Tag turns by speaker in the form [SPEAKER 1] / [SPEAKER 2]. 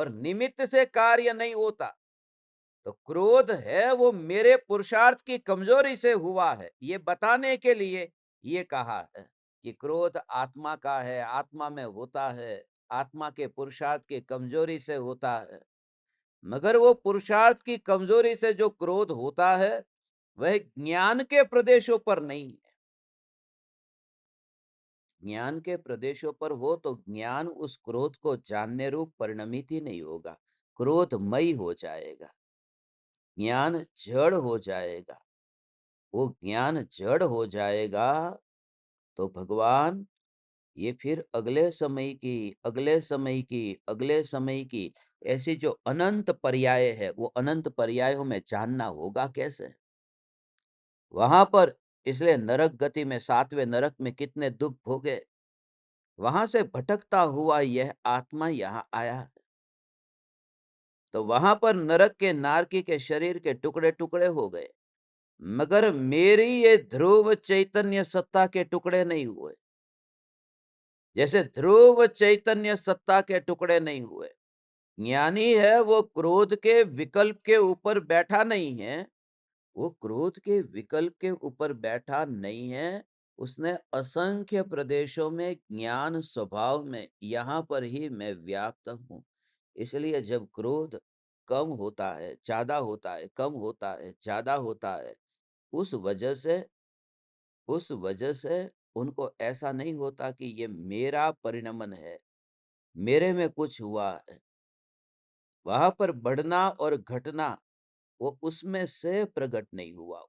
[SPEAKER 1] और निमित्त से कार्य नहीं होता। तो क्रोध है वो मेरे पुरुषार्थ की कमजोरी से हुआ है, ये बताने के लिए ये कहा है कि क्रोध आत्मा का है, आत्मा में होता है, आत्मा के पुरुषार्थ की कमजोरी से होता है। मगर वो पुरुषार्थ की कमजोरी से जो क्रोध होता है वह ज्ञान के प्रदेशों पर नहीं है। ज्ञान के प्रदेशों पर हो तो ज्ञान उस क्रोध को जानने रूप परिणमित ही नहीं होगा, क्रोधमयी हो जाएगा, ज्ञान जड़ हो जाएगा। वो ज्ञान जड़ हो जाएगा तो भगवान ये फिर अगले समय की, अगले समय की, अगले समय की ऐसी जो अनंत पर्याय है, वो अनंत पर्यायों में जानना होगा कैसे? वहां पर इसलिए नरक गति में, सातवें नरक में कितने दुख भोगे, वहां से भटकता हुआ यह आत्मा यहाँ आया। तो वहां पर नरक के नारकी के शरीर के टुकड़े टुकड़े हो गए, मगर मेरी ये ध्रुव चैतन्य सत्ता के टुकड़े नहीं हुए। जैसे ध्रुव चैतन्य सत्ता के टुकड़े नहीं हुए। ज्ञानी है वो क्रोध के विकल्प के ऊपर बैठा नहीं है, वो क्रोध के विकल्प के ऊपर बैठा नहीं है। उसने असंख्य प्रदेशों में ज्ञान स्वभाव में यहां पर ही मैं व्याप्त हूं। इसलिए जब क्रोध कम होता है, ज्यादा होता है, कम होता है, ज्यादा होता है, उस वजह से उस वजह से उनको ऐसा नहीं होता कि ये मेरा परिणमन है, मेरे में कुछ हुआ है। वहां पर बढ़ना और घटना वो उसमें से प्रकट नहीं हुआ,